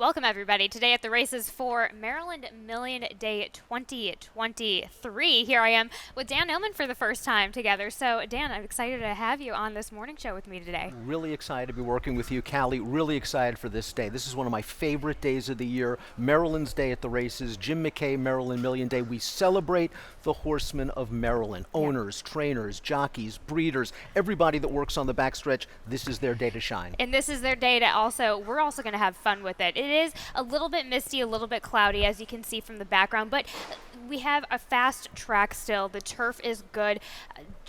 Welcome, everybody. Today at the races for Maryland Million Day 2023. Here I am with Dan Illman for the first time together. So, Dan, I'm excited to have you on this morning show with me today. Really excited to be working with you, Callie. Really excited for this day. This is one of my favorite days of the year. Maryland's Day at the races. Jim McKay, Maryland Million Day. We celebrate the horsemen of Maryland. Owners, trainers, jockeys, breeders, everybody that works on the backstretch. This is their day to shine. And this is their day to we're also going to have fun with it. It is a little bit misty, a little bit cloudy, as you can see from the background, but we have a fast track still. The turf is good.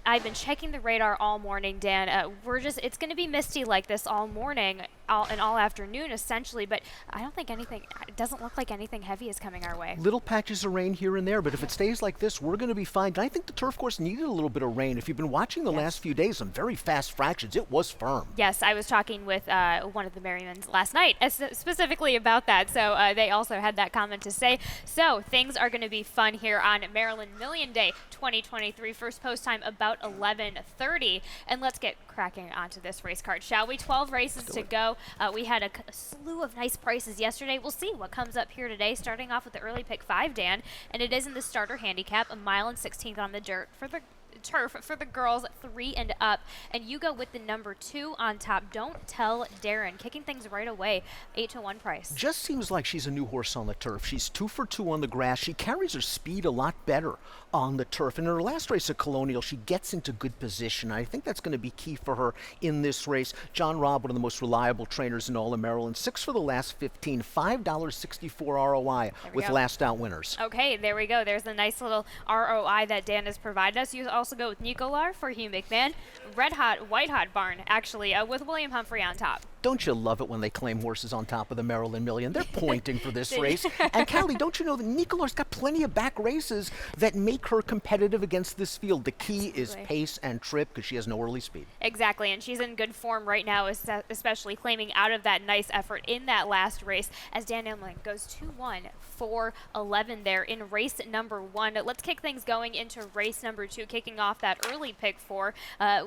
I've been checking the radar all morning, Dan. It's going to be misty like this all morning and all afternoon, essentially, but I don't think it doesn't look like anything heavy is coming our way. Little patches of rain here and there, but if it stays like this, we're going to be fine. And I think the turf course needed a little bit of rain. If you've been watching the last few days, some very fast fractions, it was firm. Yes, I was talking with one of the Merrimans last night specifically about that, so they also had that comment to say. So things are going to be fun here on Maryland Million Day 2023. First post time about 11:30, and let's get cracking onto this race card, shall we? 12 races to go. We had a slew of nice prices yesterday. We'll see what comes up here today, starting off with the early pick 5, Dan, and it is in the starter handicap, a mile and 16th on the dirt for the turf for the girls 3 and up, and you go with the number 2 on top. Don't Tell Darren, kicking things right away, 8-1 price. Just seems like she's a new horse on the turf. She's 2 for 2 on the grass. She carries her speed a lot better on the turf. In her last race at Colonial, she gets into good position. I think that's going to be key for her in this race. John Robb, one of the most reliable trainers in all of Maryland, 6 for the last 15, $5.64 ROI with last out winners. Okay, there we go. There's the nice little ROI that Dan has provided us. You also go with Nicolar for Hugh McMahon. Red Hot, White Hot Barn, actually, with William Humphrey on top. Don't you love it when they claim horses on top of the Maryland Million? They're pointing for this race. And Callie, don't you know that Nicolar's got plenty of back races that make her competitive against this field? The key is pace and trip because she has no early speed. Exactly, and she's in good form right now, especially claiming out of that nice effort in that last race as Dan Illman goes 2-1 for 11 there in race number 1. Let's kick things going into race number 2, kicking off that early pick 4.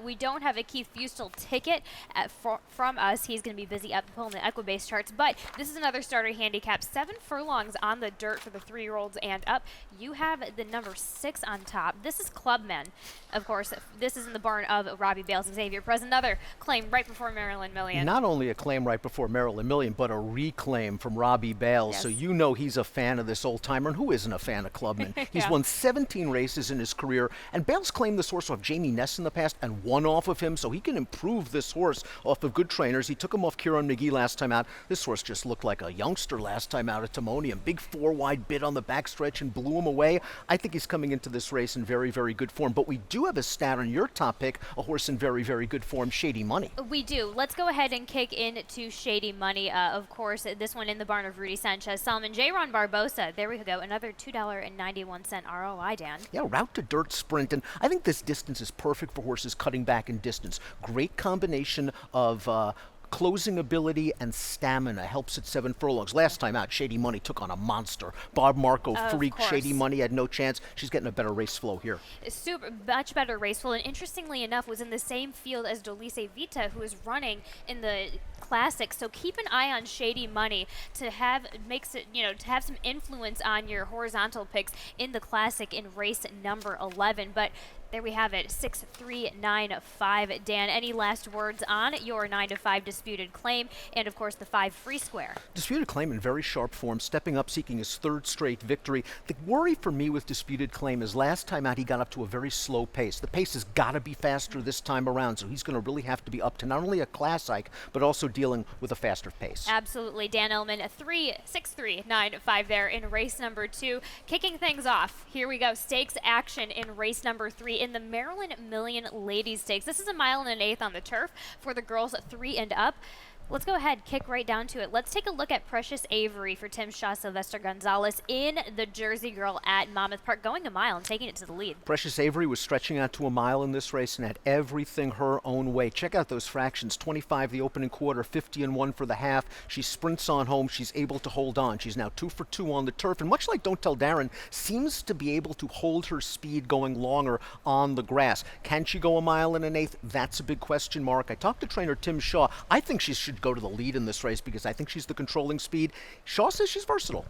We don't have a Keith Fustel ticket from us. He's going to be busy up pulling the Equibase charts, but this is another starter handicap, 7 furlongs on the dirt for the 3-year-olds and up. You have the number 6 on top. This is Clubmen. Of course, this is in the barn of Robbie Bales. Xavier Perez, another claim right before Maryland Million. Not only a claim right before Maryland Million, but a reclaim from Robbie Bales. Yes. So you know he's a fan of this old-timer, and who isn't a fan of Clubmen? He's won 17 races in his career, and Bales claimed this horse off Jamie Ness in the past and won off of him, so he can improve this horse off of good trainers. He took him off Kieran McGee last time out. This horse just looked like a youngster last time out at Timonium. Big 4-wide bit on the backstretch and blew him away. I think he's coming into this race in very, very good form. But we do have a stat on your top pick, a horse in very, very good form, Shady Money. We do. Let's go ahead and kick into Shady Money. Of course, this one in the barn of Rudy Sanchez, Solomon, J-Ron Barbosa. There we go. Another $2.91 ROI, Dan. Yeah, route to dirt sprint. And I think this distance is perfect for horses cutting back in distance. Great combination of closing ability and stamina, helps at 7 furlongs. Last time out, Shady Money took on a monster. Bob Marco freaked. Shady Money had no chance. She's getting a better race flow here. Much better race flow, and interestingly enough, was in the same field as Dolice Vita, who is running in the Classic. So keep an eye on Shady Money to have some influence on your horizontal picks in the Classic in race number 11. But there we have it, 6-3-9-5. Dan, any last words on your 9-5 disputed claim and, of course, the 5 free square? Disputed claim in very sharp form, stepping up, seeking his 3rd straight victory. The worry for me with disputed claim is last time out he got up to a very slow pace. The pace has got to be faster this time around, so he's going to really have to be up to not only a class hike, but also dealing with a faster pace. Absolutely. Dan Illman, 6-3-9-5 there in race number 2. Kicking things off, here we go, stakes action in race number 3 in the Maryland Million Ladies Stakes. This is a mile and an eighth on the turf for the girls 3 and up. Let's go ahead, kick right down to it. Let's take a look at Precious Avery for Tim Shaw, Sylvester Gonzalez in the Jersey Girl at Monmouth Park, going a mile and taking it to the lead. Precious Avery was stretching out to a mile in this race and had everything her own way. Check out those fractions, 25 the opening quarter, 50-1 for the half. She sprints on home. She's able to hold on. She's now 2 for 2 on the turf, and much like Don't Tell Darren, seems to be able to hold her speed going longer on the grass. Can she go a mile and an eighth? That's a big question mark. I talked to trainer Tim Shaw. I think she should should go to the lead in this race because I think she's the controlling speed. Shaw says she's versatile.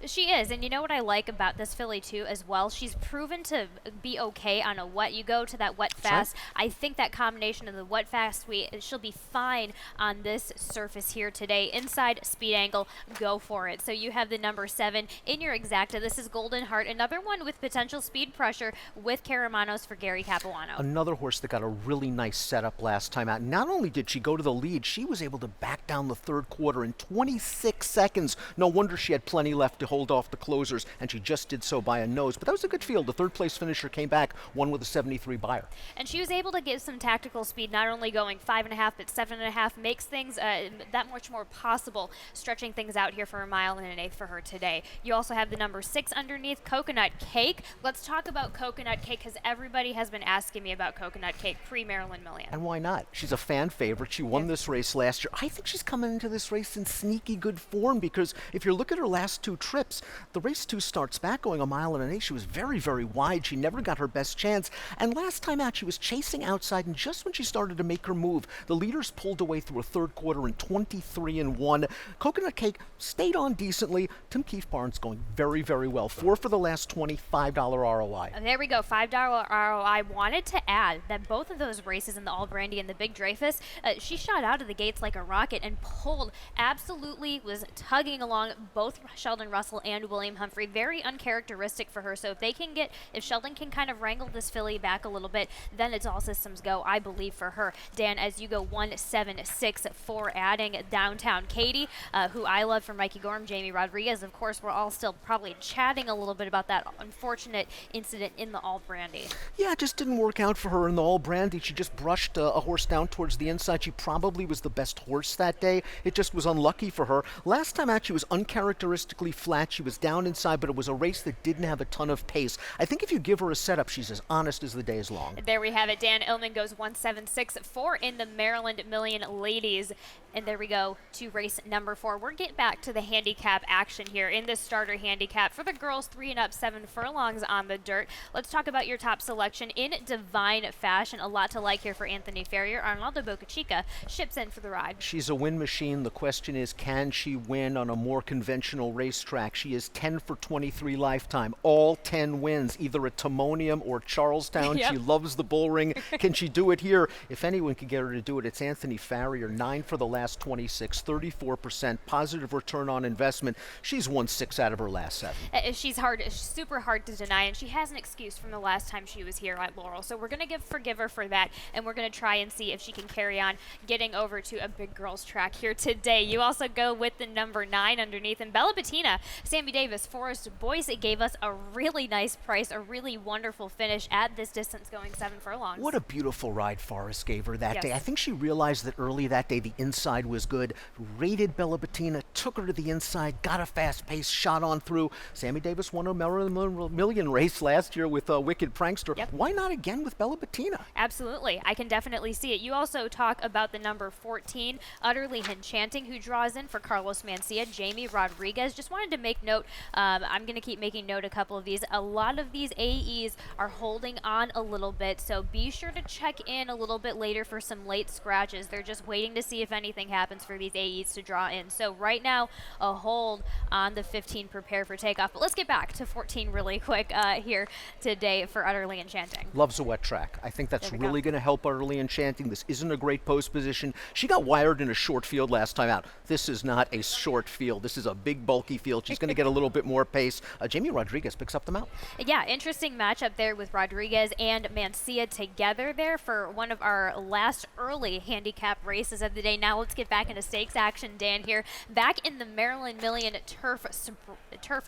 She is, and you know what I like about this filly too as well? She's proven to be okay on a wet. You go to that wet fast. Right. I think that combination of the wet fast, she'll be fine on this surface here today. Inside speed angle, go for it. So you have the number 7 in your exacta. This is Golden Heart, another one with potential speed pressure with Caramanos for Gary Capuano. Another horse that got a really nice setup last time out. Not only did she go to the lead, she was able to back down the third quarter in 26 seconds. No wonder she had plenty left to hold off the closers, and she just did so by a nose. But that was a good field. The third place finisher came back, won with a 73 buyer. And she was able to give some tactical speed, not only going 5.5 but 7.5, makes things that much more possible, stretching things out here for a mile and an eighth for her today. You also have the number 6 underneath, Coconut Cake. Let's talk about Coconut Cake because everybody has been asking me about Coconut Cake pre-Maryland Million. And why not? She's a fan favorite. She won this race last year. I think she's coming into this race in sneaky good form because if you look at her last 2 trips, the race 2 starts back going a mile and an eighth. She was very, very wide. She never got her best chance. And last time out, she was chasing outside, and just when she started to make her move, the leaders pulled away through a third quarter in 23-1. Coconut Cake stayed on decently. Tim Keefe Barnes going very, very well. 4 for the last 20, $5 ROI. There we go, $5 ROI. Wanted to add that both of those races in the All Brandy and the Big Dreyfus, she shot out of the gates like a rocket and pulled, absolutely was tugging along both Sheldon Russell and William Humphrey. Very uncharacteristic for her. So if Sheldon can kind of wrangle this filly back a little bit, then it's all systems go, I believe, for her. Dan, as you go 1-7-6 for adding Downtown Katie, who I love from Mikey Gorham, Jamie Rodriguez. Of course, we're all still probably chatting a little bit about that unfortunate incident in the All Brandy. Yeah, it just didn't work out for her in the All Brandy. She just brushed a horse down towards the inside. She probably was the best horse that day. It just was unlucky for her. Last time out, she was uncharacteristically flat. She was down inside, but it was a race that didn't have a ton of pace. I think if you give her a setup, she's as honest as the day is long. There we have it. Dan Illman goes 1-7-6-4 in the Maryland Million Ladies. And there we go to race number 4. We're getting back to the handicap action here in this starter handicap. For the girls, 3 and up, 7 furlongs on the dirt. Let's talk about your top selection in divine fashion. A lot to like here for Anthony Ferrier. Arnaldo Bocachica ships in for the ride. She's a win machine. The question is, can she win on a more conventional racetrack? She is 10 for 23 lifetime. All 10 wins, either at Timonium or Charlestown. Yep. She loves the bull ring. Can she do it here? If anyone can get her to do it, it's Anthony Farrier. 9 for the last 26, 34% positive return on investment. She's won 6 out of her last 7. She's super hard to deny, and she has an excuse from the last time she was here at Laurel. So we're going to forgive her for that, and we're going to try and see if she can carry on getting over to a big girls track here today. You also go with the number 9 underneath, and Bella Bettina, Sammy Davis, Forrest Boyce, it gave us a really nice price, a really wonderful finish at this distance going 7 furlongs. What a beautiful ride Forrest gave her that day. I think she realized that early that day the inside was good, rated Bella Bettina, took her to the inside, got a fast pace, shot on through. Sammy Davis won a Maryland Million race last year with Wicked Prankster. Yep. Why not again with Bella Bettina? Absolutely. I can definitely see it. You also talk about the number 14, Utterly Enchanting, who draws in for Carlos Mencia, Jamie Rodriguez. Just wanted to make note, I'm going to keep making note a couple of these. A lot of these AEs are holding on a little bit, so be sure to check in a little bit later for some late scratches. They're just waiting to see if anything happens for these AEs to draw in. So right now, a hold on the 15, prepare for takeoff. But let's get back to 14 really quick here today for Utterly Enchanting. Loves a wet track. I think that's really going to help Utterly Enchanting. This isn't a great post position. She got wired in a short field last time out. This is not a short field. This is a big, bulky field. She's going to get a little bit more pace. Jamie Rodriguez picks up the mount. Yeah, interesting matchup there with Rodriguez and Mencia together there for one of our last early handicap races of the day. Now let's get back into stakes action, Dan, here. Back in the Maryland Million Turf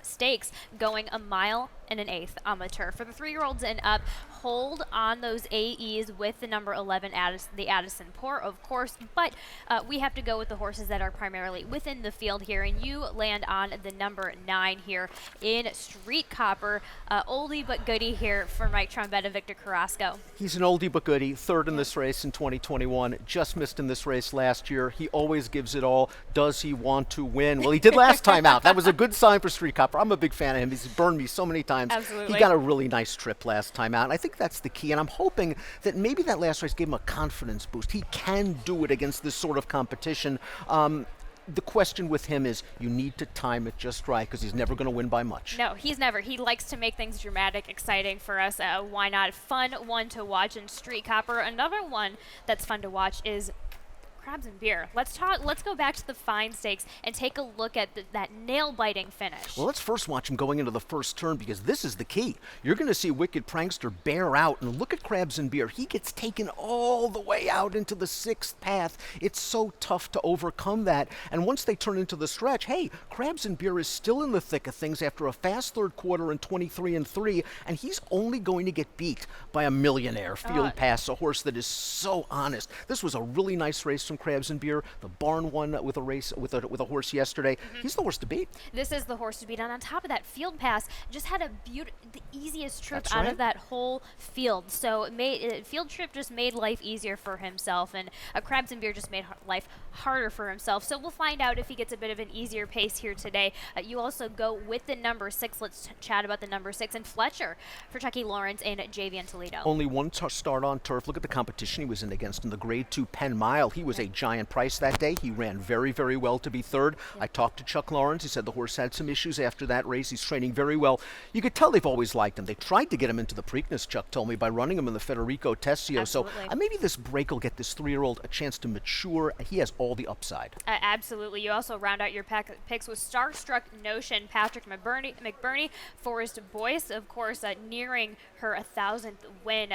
Stakes, going a mile and an eighth on the turf. For the 3-year-olds and up, hold on those AEs with the number 11, the Addison Poor, of course, but we have to go with the horses that are primarily within the field here, and you land on the number 9 here in Street Copper. Oldie but goodie here for Mike Trombetta, Victor Carrasco. He's an oldie but goodie, 3rd in this race in 2021, just missed in this race last year. He always gives it all. Does he want to win? Well, he did last time out. That was a good sign for Street Copper. I'm a big fan of him. He's burned me so many times. Absolutely. He got a really nice trip last time out, and I think that's the key. And I'm hoping that maybe that last race gave him a confidence boost. He can do it against this sort of competition. The question with him is you need to time it just right because he's never going to win by much. No, he's never. He likes to make things dramatic, exciting for us. Why not? Fun one to watch in Street Copper. Another one that's fun to watch is Crabs and Beer. Let's go back to the fine stakes and take a look at that nail-biting finish. Well, let's first watch him going into the first turn because this is the key. You're going to see Wicked Prankster bear out, and look at Crabs and Beer. He gets taken all the way out into the sixth path. It's so tough to overcome that. And once they turn into the stretch, hey, Crabs and Beer is still in the thick of things after a fast third quarter and 23-3, and he's only going to get beat by a Millionaire Field Pass, a horse that is so honest. This was a really nice race from Crabs and Beer. The barn won with a race with a horse yesterday. He's the horse to beat. This is the horse to beat. And on top of that, Field Pass just had the easiest trip That's out right. of that whole field. So Field Trip just made life easier for himself, and Crabs and Beer just made life harder for himself. So we'll find out if he gets a bit of an easier pace here today. You also go with the number 6. Let's chat about the number 6 and Fletcher for Chucky Lawrence and JV Toledo. Only one start on turf. Look at the competition he was in against in the Grade 2 Penn Mile. He was a giant price that day. He ran very, very well to be third. I talked to Chuck Lawrence. He said the horse had some issues after that race. He's training very well. You could tell they've always liked him. They tried to get him into the Preakness, Chuck told me, by running him in the Federico Tessio. Absolutely. So maybe this break will get this 3-year-old a chance to mature. He has all the upside. Absolutely. You also round out your picks with Starstruck Notion, Patrick McBurney, Forrest Boyce, of course, nearing her 1,000th win.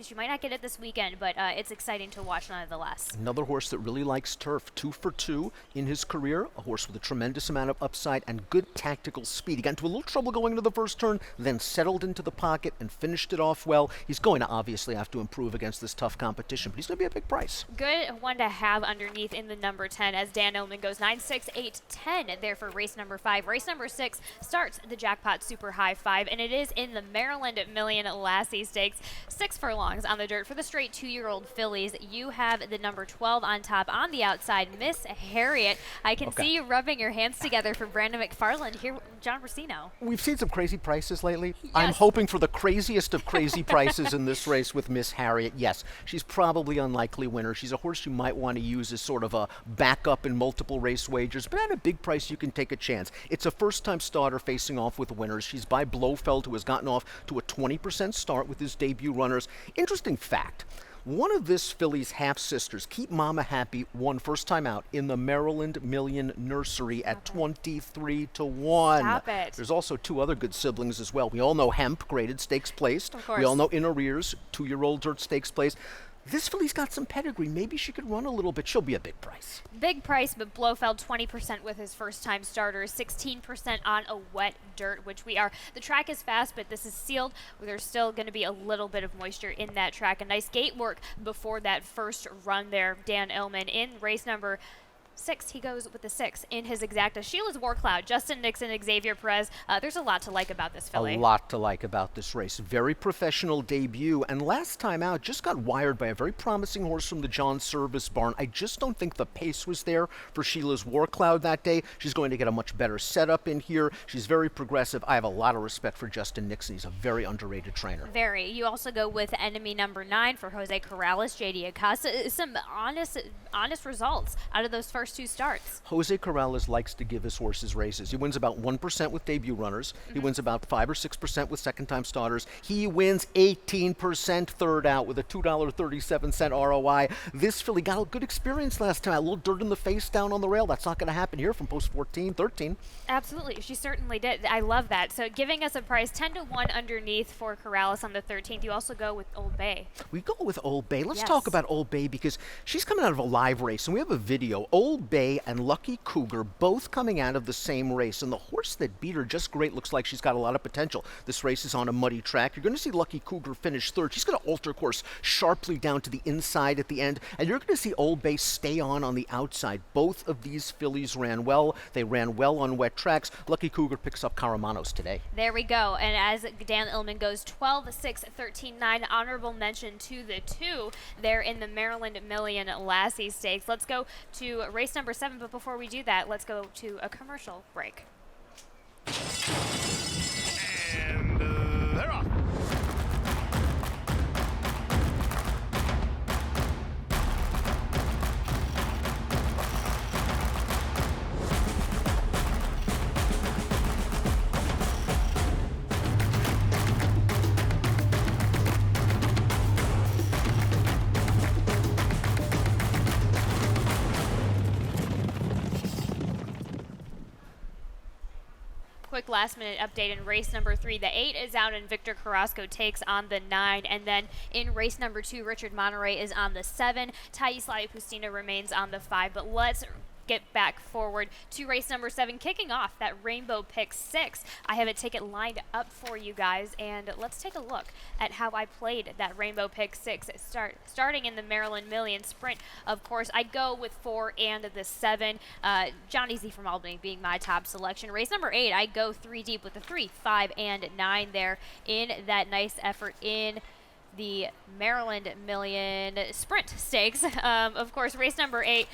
She might not get it this weekend, but it's exciting to watch nonetheless. Another horse that really likes turf, 2 for 2 in his career, a horse with a tremendous amount of upside and good tactical speed. He got into a little trouble going into the first turn, then settled into the pocket and finished it off well. He's going to obviously have to improve against this tough competition, but he's going to be a big price. Good one to have underneath in the number 10 as Dan Illman goes 9, 6, 8, 10 there for race number 5. Race number 6 starts the Jackpot Super High 5, and it is in the Maryland Million Lassie Stakes. 6 furlongs on the dirt for the straight 2-year-old fillies. You have the number 12 on top. On the outside, Miss Harriet. I can see you rubbing your hands together for Brandon McFarland. Here, John Racino. We've seen some crazy prices lately. Yes. I'm hoping for the craziest of crazy prices in this race with Miss Harriet. Yes, she's probably an unlikely winner. She's a horse you might want to use as sort of a backup in multiple race wagers, but at a big price you can take a chance. It's a first-time starter facing off with winners. She's by Blofeld, who has gotten off to a 20% start with his debut runners. Interesting fact. One of this filly's half-sisters, Keep Mama Happy, won first time out in the Maryland Million Nursery at 23-1. Stop it. There's also 2 other good siblings as well. We all know Hemp, graded stakes placed. Of course. We all know In Arrears, 2-year-old dirt stakes placed. This filly's got some pedigree. Maybe she could run a little bit. She'll be a big price. Big price, but Blofeld 20% with his first-time starters, 16% on a wet dirt, which we are. The track is fast, but this is sealed. There's still going to be a little bit of moisture in that track. A nice gate work before that first run there. Dan Illman in race number 6, he goes with the 6 in his exacta. Sheila's War Cloud, Justin Nixon, Xavier Perez. There's a lot to like about this filly. A lot to like about this race. Very professional debut, and last time out just got wired by a very promising horse from the John Service barn. I just don't think the pace was there for Sheila's War Cloud that day. She's going to get a much better setup in here. She's very progressive. I have a lot of respect for Justin Nixon. He's a very underrated trainer. Very. You also go with enemy number 9 for Jose Corrales, JD Acosta. Some honest results out of those first 2 starts. Jose Corrales likes to give his horses races. He wins about 1% with debut runners. He wins about 5 or 6% with second-time starters. He wins 18% third out with a $2.37 ROI. This filly got a good experience last time. A little dirt in the face down on the rail. That's not going to happen here from post 14, 13. Absolutely. She certainly did. I love that. So giving us a price 10-1 underneath for Corrales on the 13th. You also go with Old Bay. We go with Old Bay. Let's Yes. talk about Old Bay because she's coming out of a live race, and we have a video. Old Old Bay and Lucky Cougar both coming out of the same race. And the horse that beat her just great looks like she's got a lot of potential. This race is on a muddy track. You're going to see Lucky Cougar finish third. She's going to alter course sharply down to the inside at the end. And you're going to see Old Bay stay on the outside. Both of these fillies ran well. They ran well on wet tracks. Lucky Cougar picks up Caramanos today. There we go. And as Dan Illman goes 12, 6, 13, 9, honorable mention to the 2 there in the Maryland Million Lassie Stakes. Let's go to race number 7, but before we do that, let's go to a commercial break. And they're off. Quick last-minute update in race number 3. The 8 is out, and Victor Carrasco takes on the 9. And then in race number 2, Richard Monterey is on the 7. Thais Pustina remains on the 5. But let's get back forward to race number 7, kicking off that Rainbow Pick 6. I have a ticket lined up for you guys, and let's take a look at how I played that Rainbow Pick 6. Starting in the Maryland Million Sprint, of course, I go with 4 and the 7. Johnny Z from Albany being my top selection. Race number 8, I go 3 deep with the 3, 5, and 9 there in that nice effort in the Maryland Million Sprint Stakes. Of course, race number 8,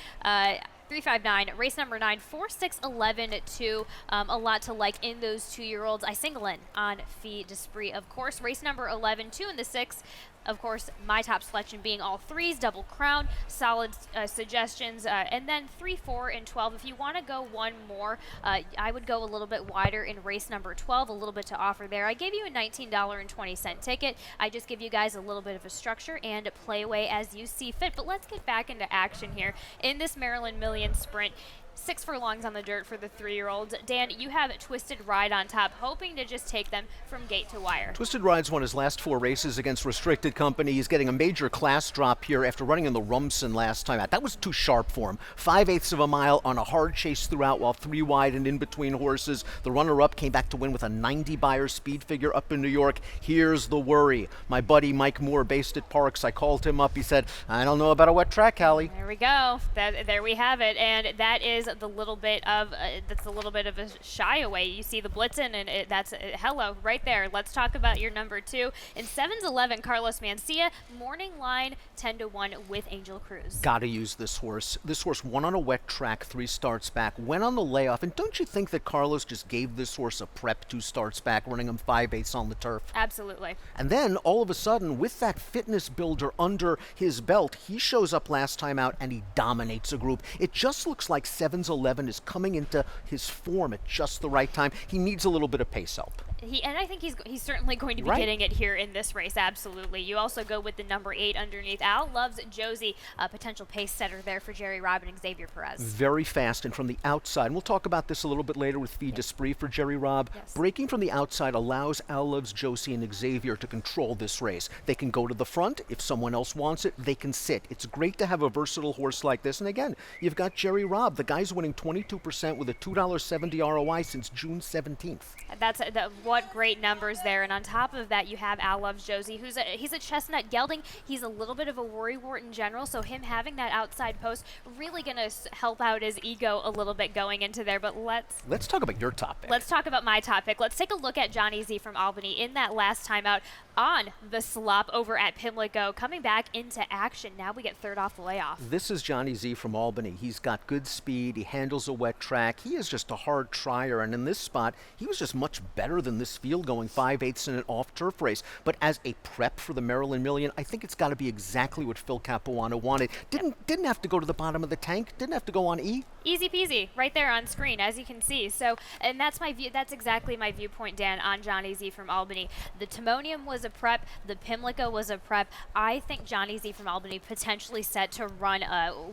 359, race number 9, 4, 6, 11, 2. A lot to like in those 2-year-olds. I single in on Fille d'Esprit, of course. Race number 11, 2 and the 6. Of course, my top selection being all 3s, Double Crown, solid suggestions, and then 3, 4, and 12. If you want to go one more, I would go a little bit wider in race number 12, a little bit to offer there. I gave you a $19.20 ticket. I just give you guys a little bit of a structure and play away as you see fit. But let's get back into action here in this Maryland Million Sprint. 6 furlongs on the dirt for the 3-year-olds. Dan, you have Twisted Ride on top, hoping to just take them from gate to wire. Twisted Ride's won his last 4 races against restricted company. He's getting a major class drop here after running in the Rumson last time out. That was too sharp for him. 5/8 of a mile on a hard chase throughout while 3 wide and in between horses. The runner-up came back to win with a 90 Beyer speed figure up in New York. Here's the worry. My buddy Mike Moore, based at Parks, I called him up. He said, I don't know about a wet track, Hallie. There we go. There we have it. And that is the little bit of that's a little bit of a shy away. You see the Blitzen, and that's hello right there. Let's talk about your number 2 in 7's 11. Carlos Mencia, morning line 10-1 with Angel Cruz. Gotta use this horse. This horse won on a wet track 3 starts back, went on the layoff, and don't you think that Carlos just gave this horse a prep 2 starts back, running him 5/8 on the turf? Absolutely. And then all of a sudden, with that fitness builder under his belt, he shows up last time out and he dominates a group. It just looks like 7's 11 is coming into his form at just the right time. He needs a little bit of pace help. And I think he's certainly going to be getting it here in this race. Absolutely. You also go with the number 8 underneath. Al loves Josie, a potential pace setter there for Jerry Robb and Xavier Perez. Very fast and from the outside. And we'll talk about this a little bit later with Fille d'Esprit for Jerry Robb. Yes. Breaking from the outside allows Al loves Josie and Xavier to control this race. They can go to the front. If someone else wants it, they can sit. It's great to have a versatile horse like this. And again, you've got Jerry Robb. The guy's winning 22% with a $2.70 ROI since June 17th. That's what great numbers there. And on top of that, you have Al loves Josie, he's a chestnut gelding. He's a little bit of a worrywart in general, so him having that outside post really going to help out his ego a little bit going into there. But let's talk about your top pick. Let's talk about my top pick. Let's take a look at Johnny Z from Albany in that last time out on the slop over at Pimlico, coming back into action. Now we get third off the layoff. This is Johnny Z from Albany. He's got good speed. He handles a wet track. He is just a hard trier, and in this spot, he was just much better than this field going 5/8 in an off-turf race. But as a prep for the Maryland Million, I think it's got to be exactly what Phil Capuano wanted. Didn't have to go to the bottom of the tank. Didn't have to go on E. Easy peasy, right there on screen, as you can see. So, and that's my view. That's exactly my viewpoint, Dan, on Johnny Z from Albany. The Timonium was a prep. The Pimlico was a prep. I think Johnny Z from Albany potentially set to run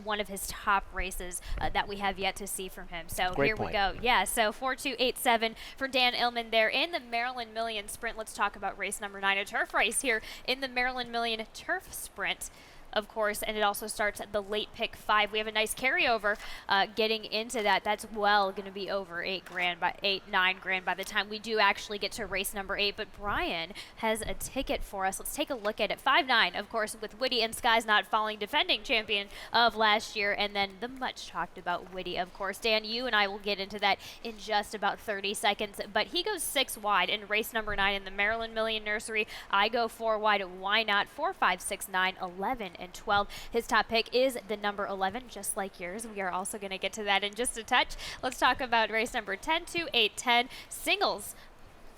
one of his top races that we have yet to see from him. So Great here point. we go. Yeah. So 4-2-8-7 for Dan Illman there in the Maryland Million Sprint. Let's talk about race number 9, a turf race here in the Maryland Million Turf Sprint. of course, and it also starts at the late pick 5. We have a nice carryover getting into that. That's well going to be over 8 grand, by 9 grand by the time we do actually get to race number 8. But Brian has a ticket for us. Let's take a look at it. 5-9, of course, with Witty and Skies Not Falling, defending champion of last year, and then the much talked about Witty, of course. Dan, you and I will get into that in just about 30 seconds, but he goes 6 wide in race number 9 in the Maryland Million Nursery. I go 4 wide. Why not? 4, 5, 6, 9, 11, and 12. His top pick is the number 11, just like yours. We are also going to get to that in just a touch. Let's talk about race number 10, 2, 8, 10 singles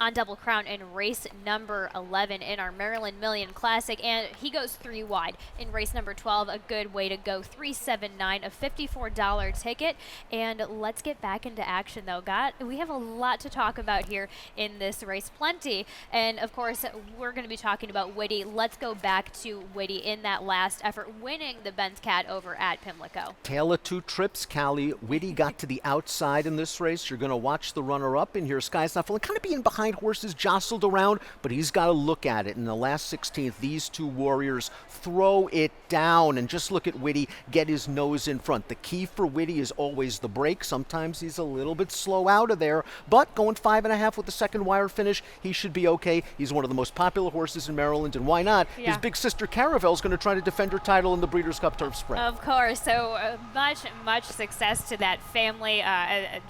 on Double Crown in race number 11 in our Maryland Million Classic, and he goes 3 wide in race number 12. A good way to go. 379, a $54 ticket. And let's get back into action, though. We have a lot to talk about here in this race, plenty. And of course, we're going to be talking about Witty. Let's go back to Witty in that last effort, winning the Benz Cat over at Pimlico. Tale of 2 trips, Callie. Witty got to the outside in this race. You're going to watch the runner-up in here. Sky's Not Falling, kind of being behind horses jostled around, but he's got to look at it. In the last 16th, these 2 warriors throw it down, and just look at Witty get his nose in front. The key for Witty is always the break. Sometimes he's a little bit slow out of there, but going 5.5 with the second wire finish, he should be okay. He's one of the most popular horses in Maryland, and why not? Yeah. His big sister Caravel's going to try to defend her title in the Breeders' Cup Turf Sprint. Of course. So much success to that family.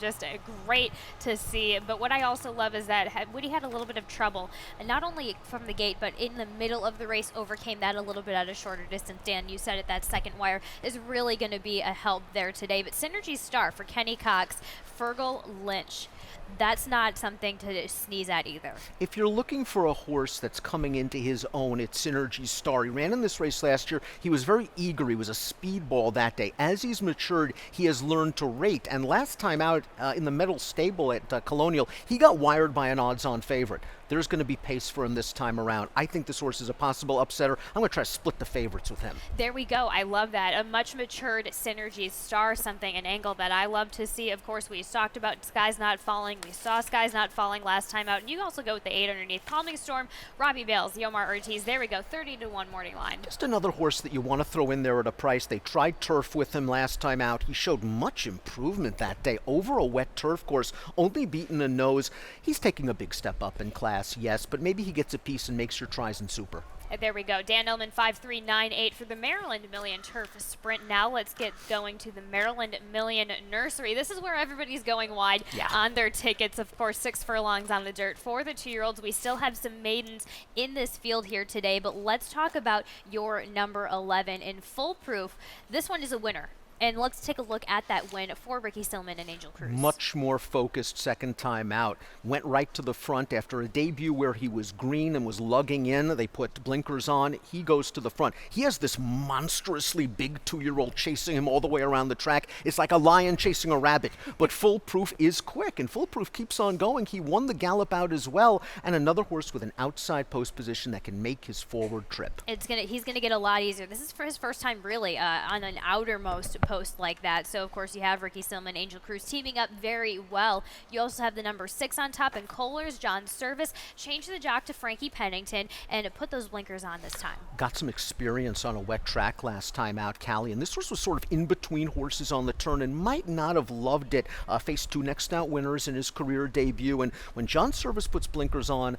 Just great to see. But what I also love is that Witty had a little bit of trouble, and not only from the gate, but in the middle of the race, overcame that a little bit at a shorter distance. Dan, you said it, that second wire is really going to be a help there today. But Synergy Star for Kenny Cox, Fergal Lynch. That's not something to sneeze at either. If you're looking for a horse that's coming into his own, it's Synergy Star. He ran in this race last year. He was very eager. He was a speedball that day. As he's matured, he has learned to rate. And last time out in the Metal Stable at Colonial, he got wired by an odds-on favorite. There's going to be pace for him this time around. I think this horse is a possible upsetter. I'm going to try to split the favorites with him. There we go. I love that. A much matured Synergy Star, an angle that I love to see. Of course, we talked about Skies Not Falling. We saw Skies Not Falling last time out. And you also go with the 8 underneath. Calming Storm, Robbie Bales, Yomar Ortiz. There we go. 30-1 morning line. Just another horse that you want to throw in there at a price. They tried turf with him last time out. He showed much improvement that day over a wet turf course, only beaten a nose. He's taking a big step up in class, yes, but maybe he gets a piece and makes your tries in Super. There we go. Dan Illman, 5398 for the Maryland Million Turf Sprint. Now let's get going to the Maryland Million Nursery. This is where everybody's going wide on their tickets. Of course, 6 furlongs on the dirt for the 2-year-olds. We still have some maidens in this field here today, but let's talk about your number 11 in Full Proof. This one is a winner. And let's take a look at that win for Ricky Stillman and Angel Cruz. Much more focused second time out. Went right to the front after a debut where he was green and was lugging in. They put blinkers on. He goes to the front. He has this monstrously big 2-year-old chasing him all the way around the track. It's like a lion chasing a rabbit. But Full Proof is quick, and Full Proof keeps on going. He won the gallop out as well, and another horse with an outside post position that can make his forward trip. He's gonna get a lot easier. This is for his first time really on an outermost post like that. So of course you have Ricky Stillman, Angel Cruz teaming up very well. You also have the number 6 on top, and Kohler's John Service. Change the jock to Frankie Pennington and put those blinkers on this time. Got some experience on a wet track last time out, Callie, and this horse was sort of in between horses on the turn and might not have loved it. Faced 2 next out winners in his career debut, and when John Service puts blinkers on,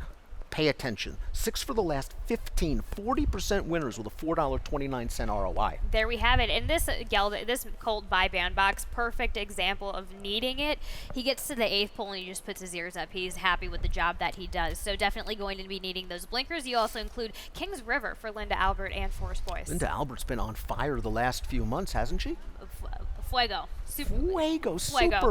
pay attention. 6 for the last 15, 40% winners with a $4.29 ROI. There we have it. And this Colt by Bandbox, perfect example of needing it. He gets to the 8th pole and he just puts his ears up. He's happy with the job that he does. So definitely going to be needing those blinkers. You also include Kings River for Linda Albert and Forrest Boyce. Linda Albert's been on fire the last few months, hasn't she? Fuego. Super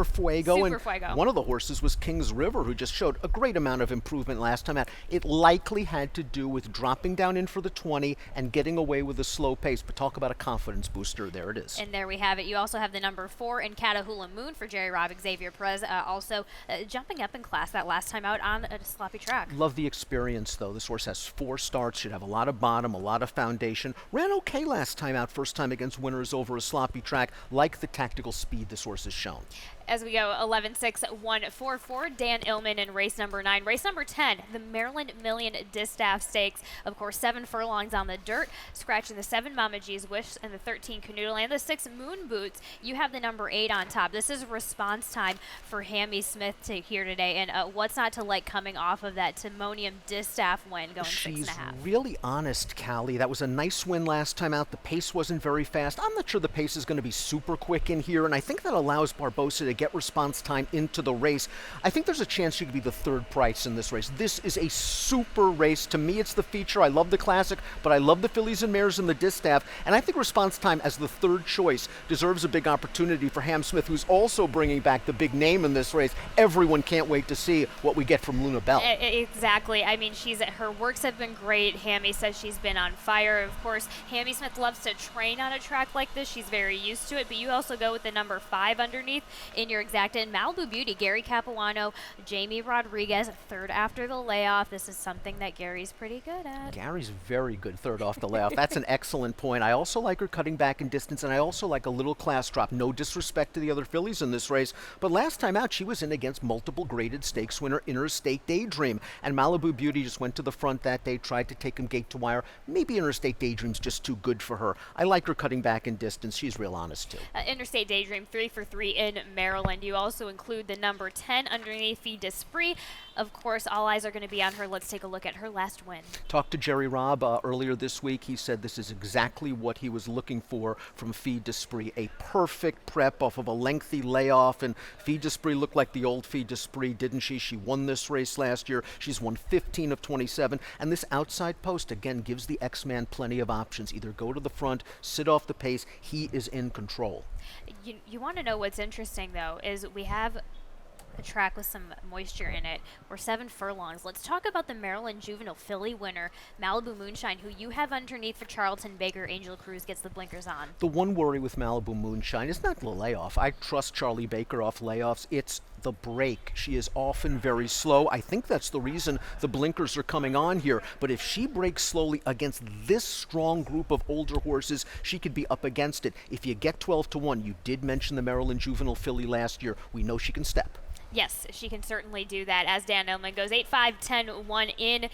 Fuego. And Fuego. One of the horses was Kings River, who just showed a great amount of improvement last time out. It likely had to do with dropping down in for the 20 and getting away with a slow pace. But talk about a confidence booster. There it is. And there we have it. You also have the number 4 in Catahoula Moon for Jerry Robb, Xavier Perez. Also jumping up in class that last time out on a sloppy track. Love the experience, though. This horse has 4 starts, should have a lot of bottom, a lot of foundation. Ran okay last time out, first time against winners over a sloppy track. Like the tactical speed this horse has shown. As we go 11-6-1-4-4, Dan Illman in race number 9. Race number 10, the Maryland Million Distaff Stakes. Of course, 7 furlongs on the dirt, scratching the 7 Mama G's Wish and the 13 Canoodle and the 6 Moon Boots. You have the number 8 on top. This is response time for Hammy Smith to here today. And what's not to like coming off of that Timonium Distaff win going She's 6.5? really honest, Callie. That was a nice win last time out. The pace wasn't very fast. I'm not sure the pace is going to be super quick in here, and I think that allows Barbosa to get response time into the race. I think there's a chance she could be the 3rd price in this race. This is a super race. To me, it's the feature. I love the Classic, but I love the fillies and mares and the Distaff, and I think response time as the 3rd choice deserves a big opportunity for Ham Smith, who's also bringing back the big name in this race. Everyone can't wait to see what we get from Luna Bell. Exactly. I mean, her works have been great. Hammy says she's been on fire. Of course, Hammy Smith loves to train on a track like this. She's very used to it, but you also go with the number 5 underneath in your exacta. And Malibu Beauty, Gary Capuano, Jamie Rodriguez, 3rd after the layoff. This is something that Gary's pretty good at. Gary's very good 3rd off the layoff. That's an excellent point. I also like her cutting back in distance, and I also like a little class drop. No disrespect to the other fillies in this race, but last time out she was in against multiple graded stakes winner Interstate Daydream, and Malibu Beauty just went to the front that day, tried to take him gate to wire. Maybe Interstate Daydream's just too good for her. I like her cutting back in distance. She's real honest too. Interstate Daydream 3 for 3 in Maryland. You also include the number 10 underneath Fille d'Esprit. Of course, all eyes are going to be on her. Let's take a look at her last win. Talked to Jerry Robb earlier this week. He said this is exactly what he was looking for from Fille d'Esprit. A perfect prep off of a lengthy layoff, and Fille d'Esprit looked like the old Fille d'Esprit, didn't she? She won this race last year. She's won 15 of 27, and this outside post, again, gives the X-Man plenty of options. Either go to the front, sit off the pace. He is in control. You want to know what's interesting, though, is we have a track with some moisture in it. We're 7 furlongs. Let's talk about the Maryland Juvenile Filly winner, Malibu Moonshine, who you have underneath for Charlton Baker. Angel Cruz gets the blinkers on. The one worry with Malibu Moonshine is not the layoff. I trust Charlie Baker off layoffs. It's the break. She is often very slow. I think that's the reason the blinkers are coming on here. But if she breaks slowly against this strong group of older horses, she could be up against it. If you get 12-1, you did mention the Maryland Juvenile Filly last year. We know she can step. Yes, she can certainly do that, as Dan Illman goes 8-5-10-1 in.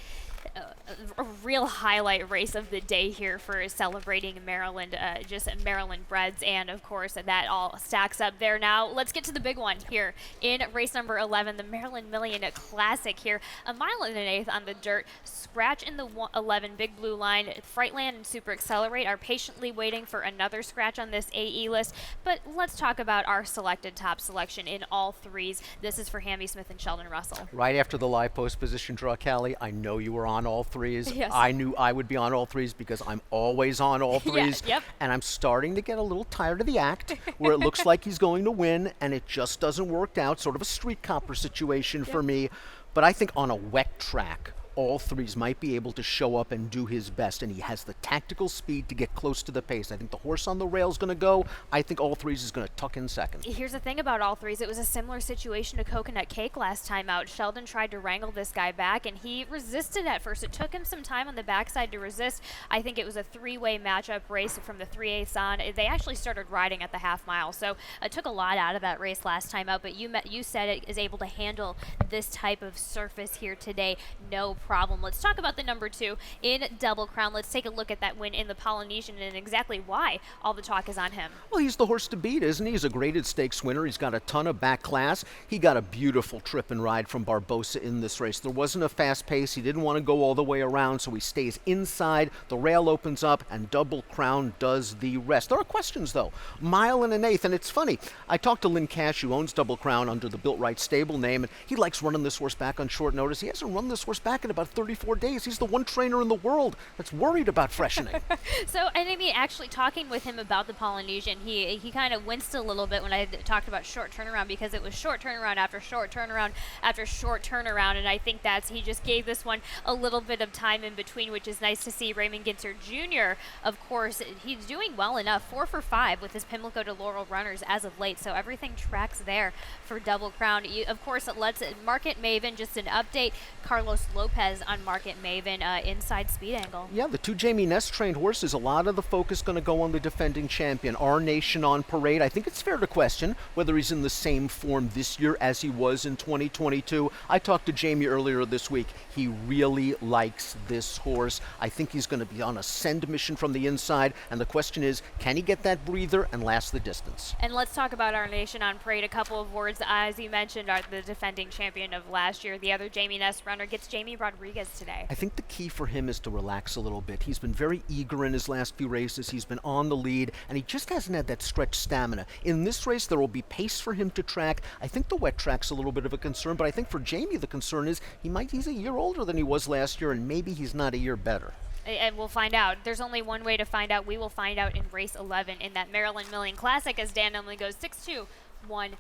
A real highlight race of the day here for celebrating Maryland, just Maryland breds, and of course that all stacks up there. Now let's get to the big one here in race number 11, the Maryland Million Classic here. 1 1/8 miles on the dirt, scratch in the 11 Big Blue Line. Frightland and Super Accelerate are patiently waiting for another scratch on this AE list, but let's talk about our selected top selection in all 3s. This is for Hammy Smith and Sheldon Russell. Right after the live post position draw, Callie, I know you were on all 3s. Yes. I knew I would be on all 3s because I'm always on all 3s. Yeah, yep. And I'm starting to get a little tired of the act where it looks like he's going to win and it just doesn't work out. Sort of a street copper situation for me. But I think on a wet track, all 3s might be able to show up and do his best, and he has the tactical speed to get close to the pace. I think the horse on the rail is going to go. I think all 3s is going to tuck in second. Here's the thing about all 3s. It was a similar situation to Coconut Cake last time out. Sheldon tried to wrangle this guy back, and he resisted at first. It took him some time on the backside to resist. I think it was a 3-way matchup race from the 3/8 on. They actually started riding at the half mile, so it took a lot out of that race last time out, but you said it is able to handle this type of surface here today. No problem. Let's talk about the number 2 in Double Crown. Let's take a look at that win in the Polynesian and exactly why all the talk is on him. Well, he's the horse to beat, isn't he? He's a graded stakes winner. He's got a ton of back class. He got a beautiful trip and ride from Barbosa in this race. There wasn't a fast pace. He didn't want to go all the way around, so he stays inside. The rail opens up, and Double Crown does the rest. There are questions, though. 1 1/8 miles, and it's funny. I talked to Lynn Cash, who owns Double Crown under the Built Right stable name, and he likes running this horse back on short notice. He hasn't run this horse back in about 34 days. He's the one trainer in the world that's worried about freshening. So, and I mean, actually talking with him about the Polynesian, he kind of winced a little bit when I talked about short turnaround, because it was short turnaround after short turnaround after short turnaround, and I think he just gave this one a little bit of time in between, which is nice to see. Raymond Ginter Jr., of course, he's doing well enough, 4 for 5 with his Pimlico to Laurel runners as of late, so everything tracks there for Double Crown. Of course, let's Market Maven, just an update. Carlos Lopez Sanchez on Market Maven inside speed angle. Yeah, the two Jamie Ness trained horses, a lot of the focus going to go on the defending champion. Our Nation on parade. I think it's fair to question whether he's in the same form this year as he was in 2022. I talked to Jamie earlier this week. He really likes this horse. I think he's going to be on a send mission from the inside, and the question is, can he get that breather and last the distance? And let's talk about Our Nation on parade. A couple of words, as you mentioned, are the defending champion of last year. The other Jamie Ness runner gets Jamie Rodriguez today. I think the key for him is to relax a little bit. He's been very eager in his last few races. He's been on the lead, and he just hasn't had that stretch stamina. In this race, there will be pace for him to track. I think the wet track's a little bit of a concern, but I think for Jamie, the concern is he's a year older than he was last year, and maybe he's not a year better. And we'll find out. There's only one way to find out. We will find out in race 11 in that Maryland Million Classic as Dan Emily goes 6-2, 1-4.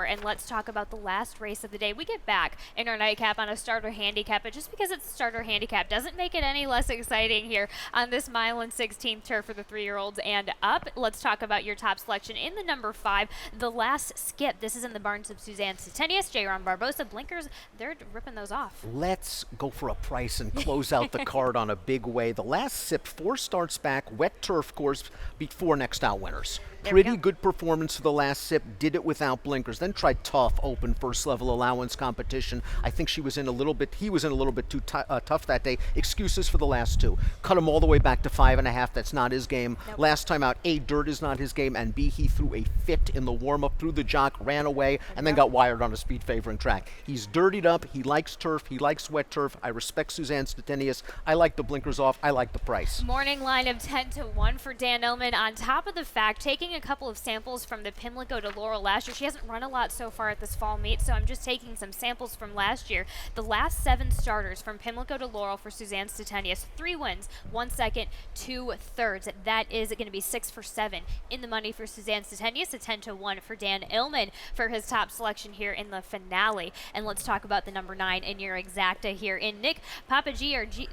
And let's talk about the last race of the day. We get back in our nightcap on a starter handicap, but just because it's starter handicap doesn't make it any less exciting here on this mile and 16th turf for the 3-year-olds and up. Let's talk about your top selection in the number 5, the last skip. This is in the barns of Suzanne Stutenius, J-Ron Barbosa. Blinkers, they're ripping those off. Let's go for a price and close out the card on a big way. The last sip, 4 starts back, wet turf course, beat 4 next out winners. Pretty good performance for the last sip, did it without blinkers, then tried tough open first level allowance competition. I think he was in a little bit too tough that day. Excuses for the last 2. Cut him all the way back to 5.5, that's not his game. Nope. Last time out, A, dirt is not his game, and B, he threw a fit in the warm-up, threw the jock, ran away, and then got wired on a speed favoring track. He's dirtied up, he likes turf, he likes wet turf. I respect Suzanne Stutenius. I like the blinkers off, I like the price. Morning line of 10-1 for Dan Illman. On top of the fact, taking a couple of samples from the Pimlico to Laurel last year. She hasn't run a lot so far at this fall meet, so I'm just taking some samples from last year. The last 7 starters from Pimlico to Laurel for Suzanne Stutenius, 3 wins, 1 second, 2 thirds. That is going to be 6 for 7 in the money for Suzanne Stutenius, a 10-1 for Dan Illman for his top selection here in the finale. And let's talk about the number 9 in your exacta here in Nick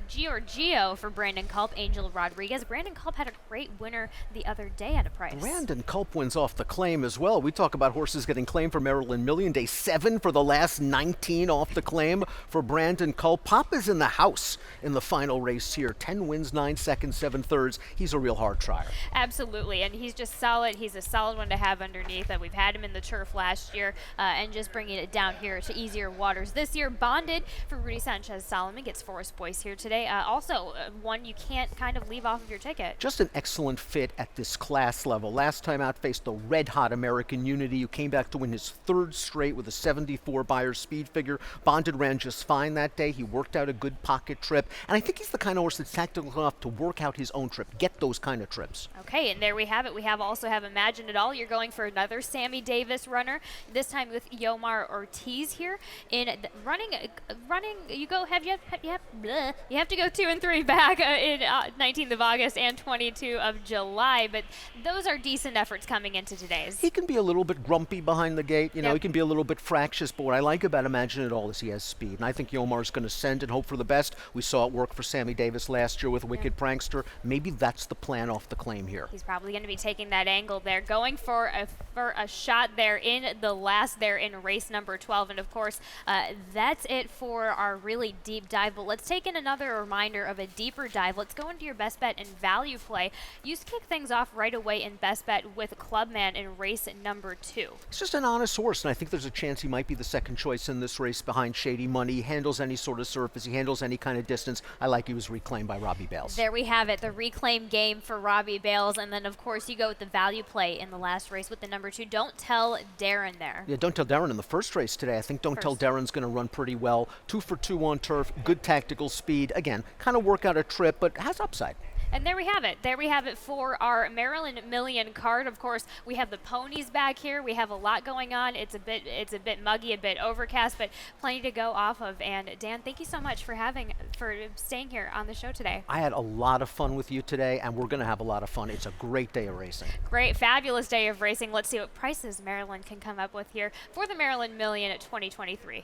Giorgio for Brandon Culp, Angel Rodriguez. Brandon Culp had a great winner the other day at a price. Brandon Culp wins off the claim as well. We talk about horses getting claimed for Maryland Million Day. 7 for the last 19 off the claim for Brandon Culp. Papa's in the house in the final race here. 10 wins, 9 seconds, 7 thirds. He's a real hard trier. Absolutely, and he's just solid. He's a solid one to have underneath. We've had him in the turf last year, and just bringing it down here to easier waters this year. Bonded for Rudy Sanchez Solomon gets Forest Boyce here today. One you can't kind of leave off of your ticket. Just an excellent fit at this class level. Last time out faced the red-hot American Unity, who came back to win his 3rd straight with a 74 Beyer speed figure. Bonded ran just fine that day. He worked out a good pocket trip, and I think he's the kind of horse that's tactical enough to work out his own trip, get those kind of trips. Okay, and there we have it. We also have Imagine It All. You're going for another Sammy Davis runner, this time with Yomar Ortiz here in running. You have to go 2 and 3 back in 19th of August and 22 of July, but those are decent efforts coming into today's. He can be a little bit grumpy behind the gate. He can be a little bit fractious, but what I like about Imagine It All is he has speed, and I think Yomar's going to send and hope for the best. We saw it work for Sammy Davis last year with Wicked Prankster. Maybe that's the plan off the claim here. He's probably going to be taking that angle there, going for a shot there in the last there in race number 12, and of course that's it for our really deep dive. But let's take in another reminder of a deeper dive. Let's go into your best bet and value play. You kick things off right away in best bet with Clubman in race number 2. He's just an honest horse, and I think there's a chance he might be the second choice in this race behind Shady Money. He handles any sort of surface. He handles any kind of distance. I like he was reclaimed by Robbie Bales. There we have it, the reclaim game for Robbie Bales, and then of course you go with the value play in the last race with the number 2. Don't Tell Darren there. Yeah, Don't Tell Darren in the first race today. I think Don't Tell Darren's going to run pretty well. 2 for 2 on turf, good tactical speed. Again, kind of work out a trip, but has upside. And there we have it. There we have it for our Maryland Million card. Of course, we have the ponies back here. We have a lot going on. It's a bit muggy, a bit overcast, but plenty to go off of. And Dan, thank you so much for staying here on the show today. I had a lot of fun with you today, and we're going to have a lot of fun. It's a great day of racing. Great, fabulous day of racing. Let's see what prices Maryland can come up with here for the Maryland Million at 2023.